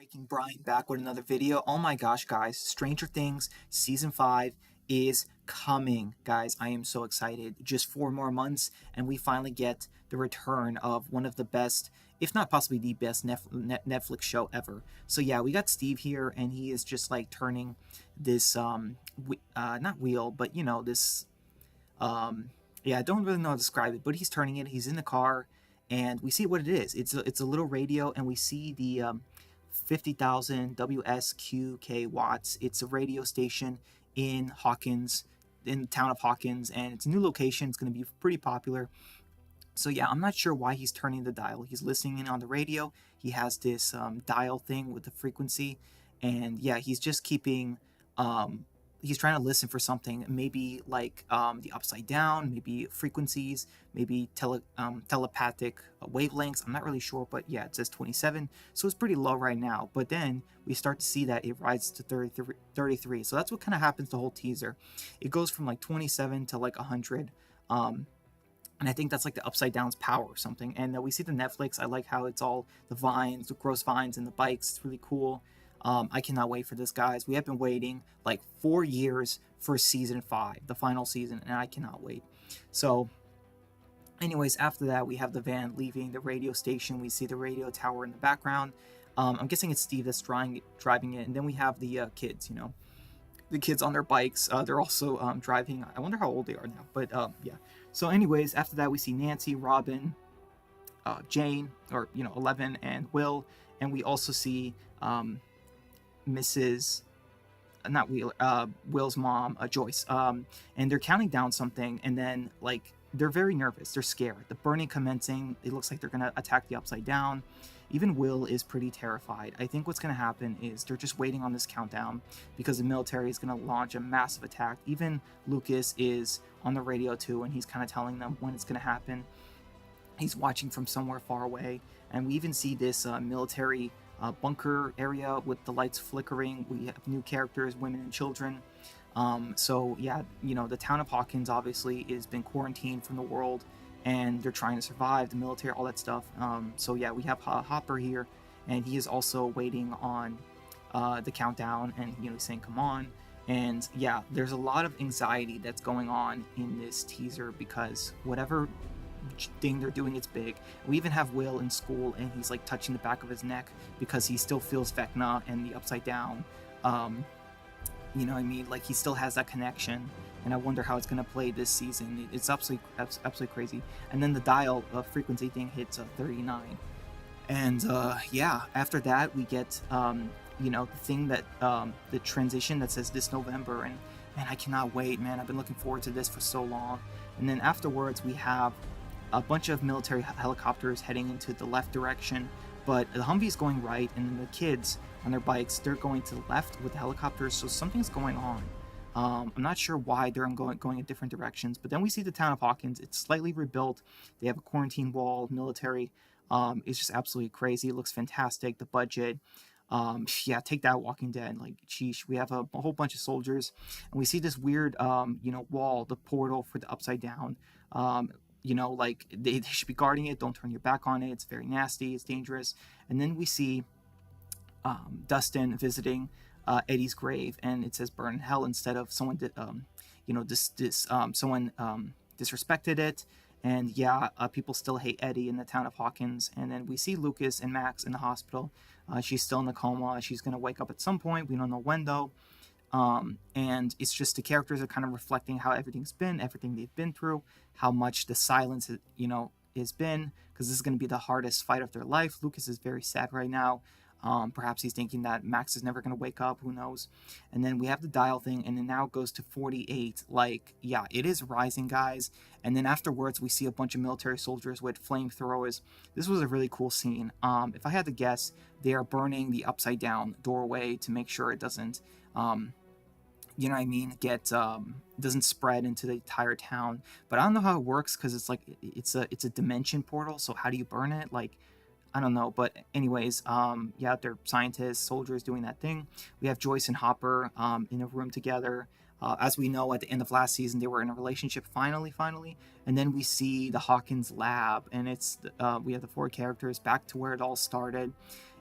Breaking Brian back with another video. Oh my gosh, guys, Stranger Things season 5 is coming. Guys, I am so excited. Just 4 more months, and we finally get the return of one of the best, if not possibly the best Netflix show ever. So yeah, we got Steve here, and he is just like turning this not wheel, but this um yeah, I don't really know how to describe it, but he's turning it. He's in the car, and we see what it is. It's a little radio, and we see the 50,000 WSQK watts. It's a radio station in Hawkins, in the town of Hawkins, and it's a new location. It's going to be pretty popular. So yeah, I'm not sure why he's turning the dial. He's listening in on the radio. He has this dial thing with the frequency, and yeah, he's just keeping. He's trying to listen for something, maybe like the upside down, maybe frequencies, maybe telepathic wavelengths. I'm not really sure, but yeah, it says 27, so it's pretty low right now. But then we start to see that it rises to 33. So that's what kind of happens the whole teaser. It goes from like 27 to like 100. And I think that's like the upside down's power or something. And we see the Netflix. I like how it's all the vines, the gross vines, and the bikes. It's really cool. I cannot wait for this, guys. We have been waiting like 4 years for season 5, the final season, and I cannot wait. So, anyways, after that, we have the van leaving the radio station. We see the radio tower in the background. I'm guessing it's Steve that's driving it. And then we have the kids, the kids on their bikes. They're also driving. I wonder how old they are now, but yeah. So anyways, after that, we see Nancy, Robin, Jane, or 11, and Will, and we also see Mrs. Not Will, Will's mom, Joyce, and they're counting down something, and then like they're very nervous, they're scared. The burning commencing. It looks like they're gonna attack the upside down. Even Will is pretty terrified. I think what's going to happen is they're just waiting on this countdown because the military is going to launch a massive attack. Even Lucas is on the radio too, and he's kind of telling them when it's going to happen. He's watching from somewhere far away, and we even see this military bunker area with the lights flickering. We have new characters, women and children. So yeah, the town of Hawkins obviously has been quarantined from the world, and they're trying to survive, the military, all that stuff. So yeah, we have Hopper here, and he is also waiting on the countdown, and he's saying, "Come on." And yeah, there's a lot of anxiety that's going on in this teaser because whatever thing they're doing, it's big. We even have Will in school, and he's like touching the back of his neck because he still feels Vecna and the upside down. You know what I mean? Like he still has that connection, and I wonder how it's gonna play this season. It's absolutely crazy. And then the dial frequency thing hits 39, and yeah, after that we get the thing that the transition that says this November, and man, I cannot wait, man. I've been looking forward to this for so long. And then afterwards we have a bunch of military helicopters heading into the left direction, but the Humvee's going right, and then the kids on their bikes, they're going to the left with the helicopters, so something's going on. I'm not sure why they're going in different directions, but then we see the town of Hawkins. It's slightly rebuilt. They have a quarantine wall, military. It's just absolutely crazy. It looks fantastic. The budget. Yeah, take that, Walking Dead. Like, sheesh. We have a whole bunch of soldiers, and we see this weird, wall, the portal for the upside down. Like they should be guarding it. Don't turn your back on it. It's very nasty. It's dangerous. And then we see Dustin visiting Eddie's grave, and it says "burn in hell" instead of someone someone disrespected it. And yeah, people still hate Eddie in the town of Hawkins. And then we see Lucas and Max in the hospital. She's still in a coma. She's gonna wake up at some point. We don't know when though. And it's just the characters are kind of reflecting how everything's been, everything they've been through, how much the silence has been, because this is going to be the hardest fight of their life. Lucas is very sad right now. Perhaps he's thinking that Max is never going to wake up, who knows. And then we have the dial thing, and then now it goes to 48. Like, yeah, it is rising, guys. And then afterwards we see a bunch of military soldiers with flamethrowers. This was a really cool scene. If I had to guess, they are burning the upside down doorway to make sure it doesn't doesn't spread into the entire town. But I don't know how it works, because it's like it's a dimension portal. So how do you burn it? Like, I don't know. But anyways, yeah, they're scientists, soldiers doing that thing. We have Joyce and Hopper in a room together. As we know, at the end of last season, they were in a relationship finally. And then we see the Hawkins lab, and we have the 4 characters back to where it all started.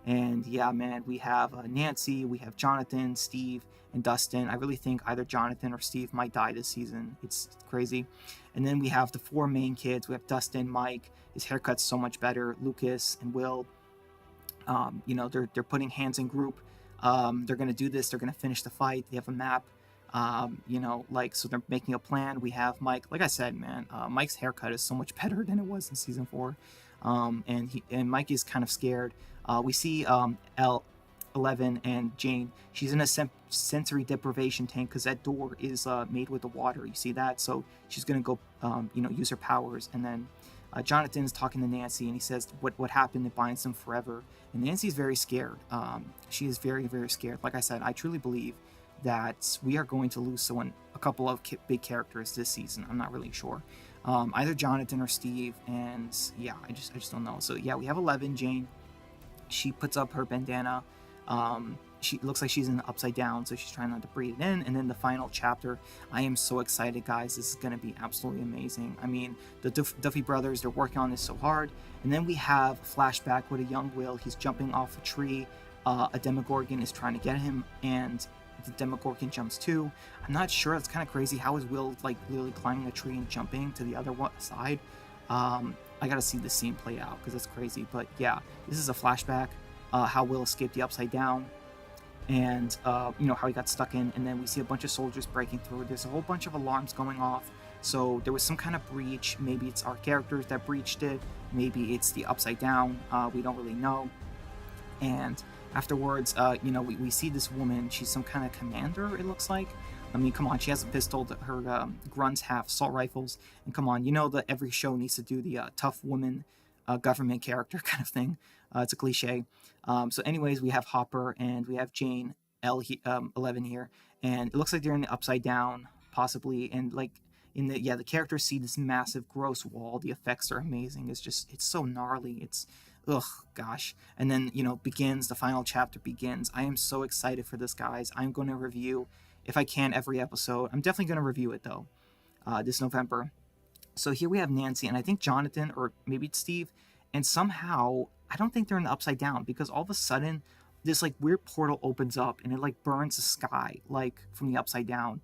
And yeah, man, we have Nancy, we have Jonathan, Steve, and Dustin. I really think either Jonathan or Steve might die this season. It's crazy. And then we have the four main kids. We have Dustin, Mike. His haircut's so much better. Lucas and Will. They're putting hands in group. They're gonna do this. They're gonna finish the fight. They have a map. So they're making a plan. We have Mike. Like I said, man, Mike's haircut is so much better than it was in season 4. And Mike is kind of scared. We see L11 and Jane. She's in a sensory deprivation tank because that door is made with the water. You see that? So she's gonna go, use her powers. And then Jonathan's talking to Nancy, and he says what happened. It binds them forever. And Nancy's very scared. She is very, very scared. Like I said, I truly believe that we are going to lose a couple of big characters this season. I'm not really sure. Either Jonathan or Steve, and yeah, I just don't know. So yeah, we have 11, Jane. She puts up her bandana. She looks like she's in the upside down, so she's trying not to breathe it in. And then the final chapter, I am so excited, guys. This is going to be absolutely amazing. I mean, the Duffy brothers, they're working on this so hard. And then we have a flashback with a young Will. He's jumping off a tree. A Demogorgon is trying to get him, and the Demogorgon jumps too. I'm not sure. It's kind of crazy. How is Will like literally climbing a tree and jumping to the other side? I gotta see the scene play out because it's crazy. But yeah, this is a flashback. How Will escaped the upside down, and how he got stuck in. And then we see a bunch of soldiers breaking through. There's a whole bunch of alarms going off. So there was some kind of breach. Maybe it's our characters that breached it. Maybe it's the upside down. We don't really know. And afterwards, we see this woman. She's some kind of commander, it looks like. I mean, come on, she has a pistol. Her grunts have assault rifles. And come on, that every show needs to do the tough woman government character kind of thing. It's a cliche. So anyways, we have Hopper and we have Jane, 11 here. And it looks like they're in the upside down, possibly. And like, the characters see this massive gross wall. The effects are amazing. It's so gnarly. It's gosh. And then the final chapter begins. I am so excited for this, guys. I'm going to review, if I can, every episode. I'm definitely going to review it though, this November. So here we have Nancy, and I think Jonathan, or maybe it's Steve, and somehow I don't think they're in the upside down, because all of a sudden this like weird portal opens up and it like burns the sky like from the upside down.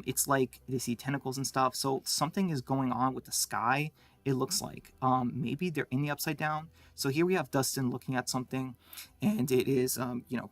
It's like they see tentacles and stuff. So something is going on with the sky. It looks like maybe they're in the upside down. So here we have Dustin looking at something, and it is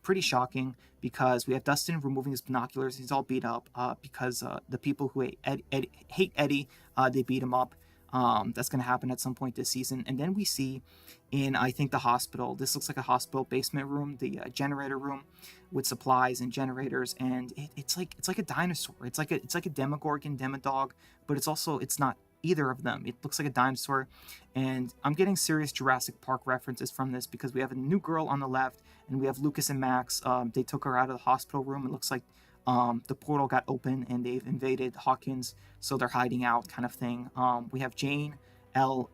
pretty shocking, because we have Dustin removing his binoculars. He's all beat up because the people who hate Eddie, they beat him up. That's going to happen at some point this season. And then we see in, I think, the hospital. This looks like a hospital basement room, the generator room with supplies and generators. And it's like a dinosaur. It's like a Demogorgon, Demodog, but it's not either of them. It looks like a dinosaur. And I'm getting serious Jurassic Park references from this, because we have a new girl on the left, and we have Lucas and Max. They took her out of the hospital room. It looks like the portal got open and they've invaded Hawkins, so they're hiding out, kind of thing. We have Jane, L.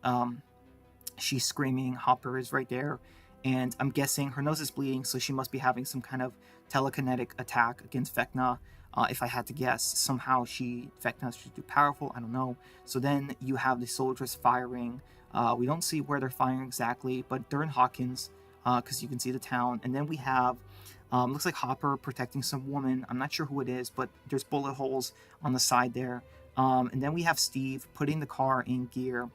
She's screaming. Hopper is right there, and I'm guessing her nose is bleeding, so she must be having some kind of telekinetic attack against Vecna. If I had to guess, somehow Vecna's too powerful. I don't know. So then you have the soldiers firing. We don't see where they're firing exactly, but they're in Hawkins, because you can see the town. And then we have looks like Hopper protecting some woman. I'm not sure who it is, but there's bullet holes on the side there. And then we have Steve putting the car in gear.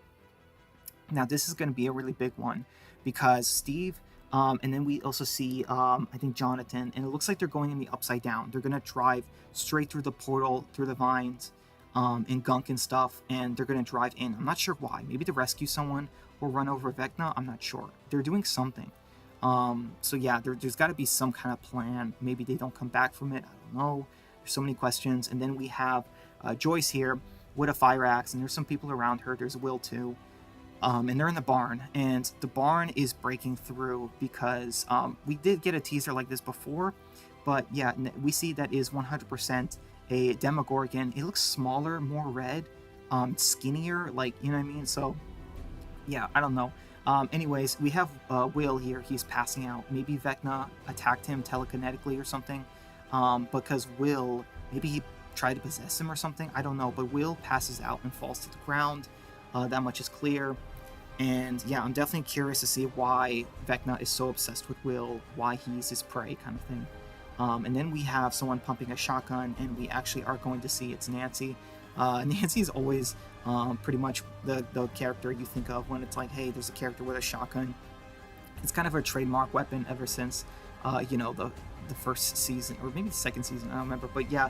Now this is going to be a really big one, because Steve, and then we also see, I think, Jonathan, and it looks like they're going in the upside down. They're going to drive straight through the portal, through the vines, and gunk and stuff, and they're going to drive in. I'm not sure why. Maybe to rescue someone or run over Vecna. I'm not sure. They're doing something. So yeah, there's got to be some kind of plan. Maybe they don't come back from it. I don't know. There's so many questions. And then we have Joyce here with a fire axe, and there's some people around her. There's Will too. And they're in the barn, and the barn is breaking through, because we did get a teaser like this before, but yeah, we see that is 100% a Demogorgon. It looks smaller, more red, skinnier, like, you know what I mean? So yeah, I don't know. Anyways, we have Will here. He's passing out. Maybe Vecna attacked him telekinetically or something, because Will, maybe he tried to possess him or something. I don't know, but Will passes out and falls to the ground. That much is clear. And yeah, I'm definitely curious to see why Vecna is so obsessed with Will, why he's his prey, kind of thing. And then we have someone pumping a shotgun, and we actually are going to see it's Nancy. Nancy is always pretty much the character you think of when it's like, hey, there's a character with a shotgun. It's kind of a trademark weapon ever since, the first season, or maybe the second season. I don't remember, but yeah,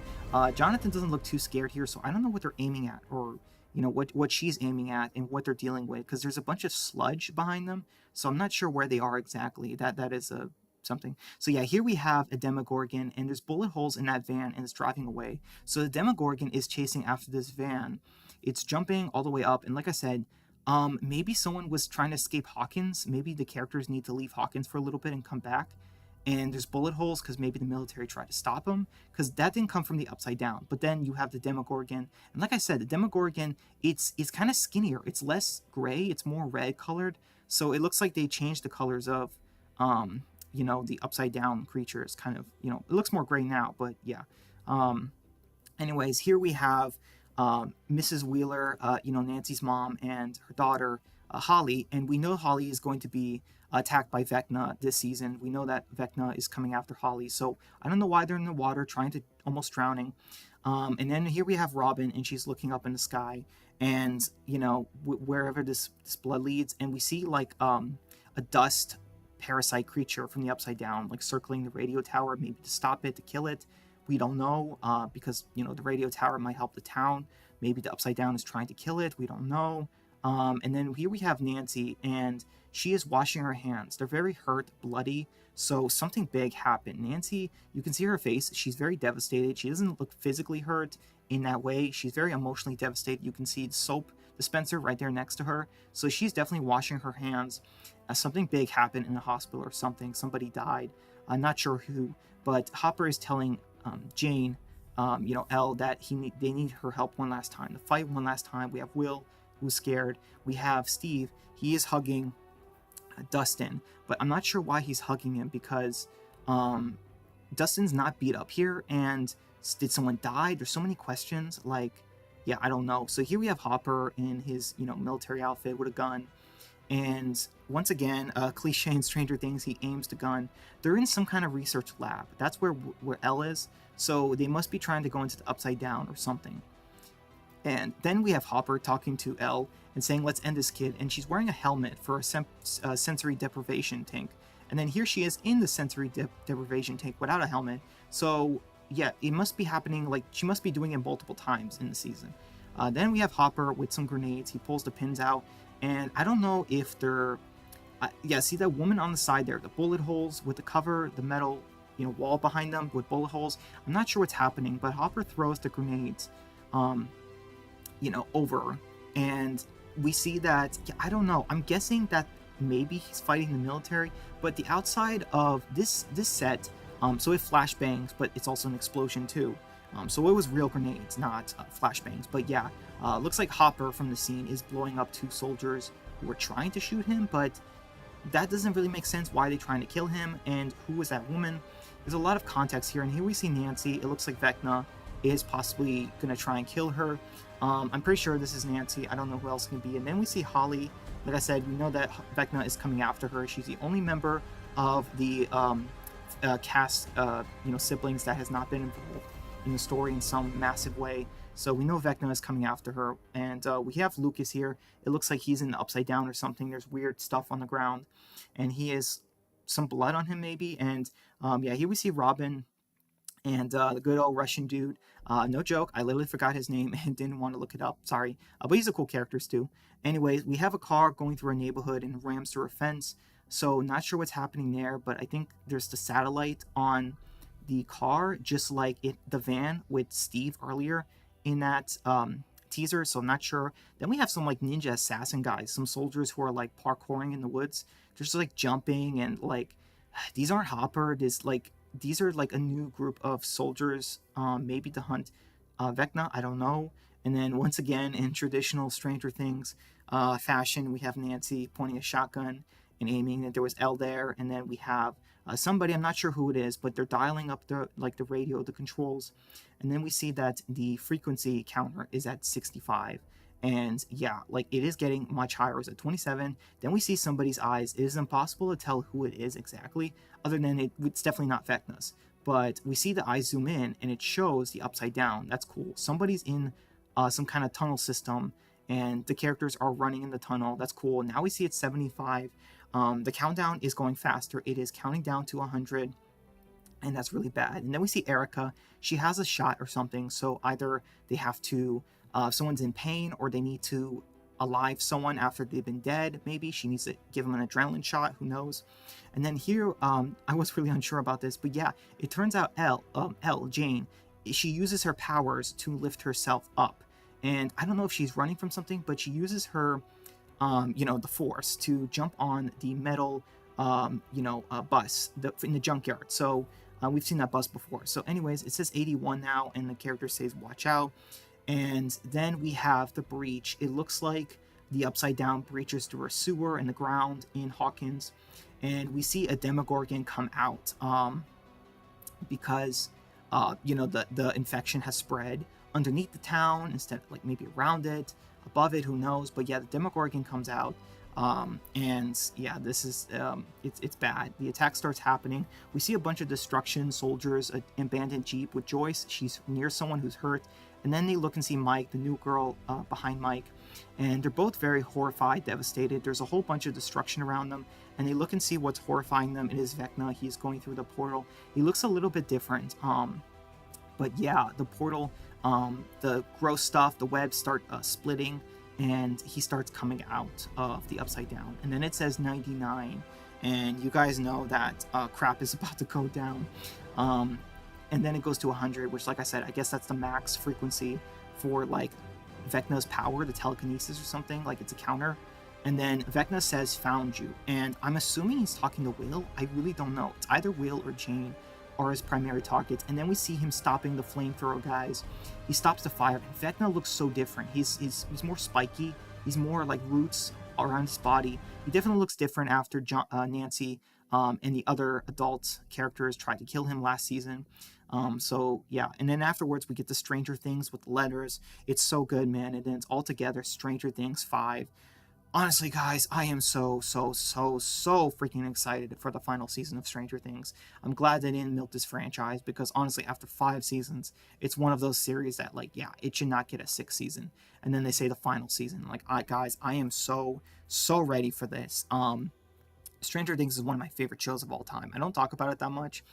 Jonathan doesn't look too scared here, so I don't know what they're aiming at, or what she's aiming at, and what they're dealing with, because there's a bunch of sludge behind them, so I'm not sure where they are exactly. That is a something. So yeah, here we have a Demogorgon, and there's bullet holes in that van, and it's driving away. So the Demogorgon is chasing after this van. It's jumping all the way up, and like I said, maybe someone was trying to escape Hawkins. Maybe the characters need to leave Hawkins for a little bit and come back. And there's bullet holes because maybe the military tried to stop him, because that didn't come from the Upside Down. But then you have the Demogorgon, and like I said, the Demogorgon, it's kind of skinnier. It's less gray. It's more red colored. So it looks like they changed the colors of, the Upside Down creatures. Kind of, it looks more gray now. But yeah. Anyways, here we have Mrs. Wheeler, Nancy's mom, and her daughter, Holly. And we know Holly is going to be attacked by Vecna this season. We know that Vecna is coming after Holly. So I don't know why they're in the water, trying to almost drowning. And then here we have Robin, and she's looking up in the sky. And, wherever this blood leads, and we see like a dust parasite creature from the Upside Down, like circling the radio tower, maybe to stop it, to kill it. We don't know, because the radio tower might help the town. Maybe the Upside Down is trying to kill it. We don't know. And then here we have Nancy, and she is washing her hands. They're very hurt, bloody. So something big happened. Nancy, you can see her face. She's very devastated. She doesn't look physically hurt in that way. She's very emotionally devastated. You can see the soap dispenser right there next to her. So she's definitely washing her hands. Something big happened in the hospital or something. Somebody died. I'm not sure who, but Hopper is telling Jane, Elle, that they need her help one last time, to fight one last time. We have Will, who's scared. We have Steve. He is hugging Dustin, but I'm not sure why he's hugging him, because Dustin's not beat up here. And did someone die? There's so many questions. Like, yeah, I don't know. So here we have Hopper in his military outfit with a gun. And once again, cliche in Stranger Things, he aims the gun. They're in some kind of research lab. That's where Elle is. So they must be trying to go into the Upside Down or something. And then we have Hopper talking to Elle and saying, let's end this kid. And she's wearing a helmet for a sensory deprivation tank. And then here she is in the sensory deprivation tank without a helmet. So yeah, it must be happening, like she must be doing it multiple times in the season. Then we have Hopper with some grenades. He pulls the pins out. And I don't know if they're... see that woman on the side there, the bullet holes with the cover, the metal, wall behind them with bullet holes. I'm not sure what's happening, but Hopper throws the grenades, over. And we see that, I don't know, I'm guessing that maybe he's fighting the military, but the outside of this set, so it flashbangs, but it's also an explosion too. So it was real grenades, not flashbangs. But yeah, looks like Hopper from the scene is blowing up two soldiers who were trying to shoot him, but that doesn't really make sense. Why are they trying to kill him? And who was that woman? There's a lot of context here. And here we see Nancy. It looks like Vecna is possibly going to try and kill her. I'm pretty sure this is Nancy. I don't know who else can be. And then we see Holly. Like I said, we know that Vecna is coming after her. She's the only member of the cast, siblings that has not been involved in the story in some massive way. So we know Vecna is coming after her. And we have Lucas here. It looks like he's in the Upside Down or something. There's weird stuff on the ground. And he has some blood on him maybe. And here we see Robin and the good old Russian dude. No joke, I literally forgot his name and didn't want to look it up. Sorry. But he's a cool character too. Anyways, we have a car going through a neighborhood and rams through a fence. So not sure what's happening there, but I think there's the satellite on the car, just like the van with Steve earlier in that teaser. So I'm not sure. Then we have some like ninja assassin guys, some soldiers who are like parkouring in the woods, just like jumping, and like these aren't Hopper. These are like a new group of soldiers, maybe to hunt Vecna. I don't know. And then once again, in traditional Stranger Things fashion, we have Nancy pointing a shotgun and aiming. And there was Elle there, and then we have somebody, I'm not sure who it is, but they're dialing up the radio, the controls. And then we see that the frequency counter is at 65. And yeah, like it is getting much higher. It's at 27. Then we see somebody's eyes. It is impossible to tell who it is exactly, other than it's definitely not Vecna's. But we see the eyes zoom in and it shows the upside down. That's cool. Somebody's in some kind of tunnel system and the characters are running in the tunnel. That's cool. Now we see it's 75. The countdown is going faster. It is counting down to 100, and that's really bad. And then we see Erica. She has a shot or something. So either they have to, if someone's in pain, or they need to alive someone after they've been dead. Maybe she needs to give them an adrenaline shot. Who knows? And then here, I was really unsure about this, but yeah, it turns out Jane, she uses her powers to lift herself up. And I don't know if she's running from something, but she uses her, the force to jump on the metal, bus in the junkyard. So we've seen that bus before. So anyways, it says 81 now, and the character says, watch out. And then we have the breach. It looks like the upside down breaches through a sewer in the ground in Hawkins. And we see a Demogorgon come out because, the infection has spread underneath the town instead of like maybe around it, above it, who knows. But yeah, the Demogorgon comes out. And yeah, this is it's bad. The attack starts happening. We see a bunch of destruction, soldiers, an abandoned jeep with Joyce. She's near someone who's hurt, and then they look and see Mike, the new girl, behind Mike, and they're both very horrified, devastated. There's a whole bunch of destruction around them, and they look and see what's horrifying them. It is Vecna. He's going through the portal. He looks a little bit different, but yeah, the portal, the gross stuff, the webs start splitting, and he starts coming out of the upside down. And then it says 99, and you guys know that crap is about to go down. And then it goes to 100, which, like I said, I guess that's the max frequency for like Vecna's power, the telekinesis or something. Like it's a counter. And then Vecna says, found you. And I'm assuming he's talking to Will. I really don't know. It's either Will or Jane are his primary targets. And then we see him stopping the flamethrower guys. He stops the fire. And Vecna looks so different. He's more spiky. He's more like roots around his body. He definitely looks different after Nancy and the other adult characters tried to kill him last season. So yeah, and then afterwards we get the Stranger Things with the letters. It's so good, man. And then it's all together, Stranger Things 5. Honestly, guys, I am so freaking excited for the final season of Stranger Things. I'm glad they didn't milk this franchise, because honestly, after 5 seasons, it's one of those series that, like, yeah, it should not get a 6th season. And then they say the final season. Like, I am so ready for this. Stranger Things is one of my favorite shows of all time. I don't talk about it that much,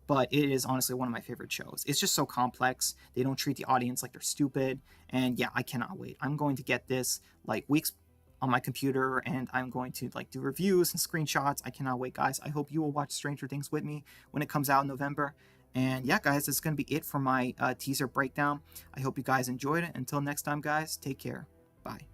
but it is honestly one of my favorite shows. It's just so complex. They don't treat the audience like they're stupid. And yeah, I cannot wait. I'm going to get this like weeks on my computer, and I'm going to like do reviews and screenshots. I cannot wait, guys. I hope you will watch Stranger Things with me when it comes out in November. And yeah, guys, that's going to be it for my teaser breakdown. I hope you guys enjoyed it. Until next time, guys, take care. Bye.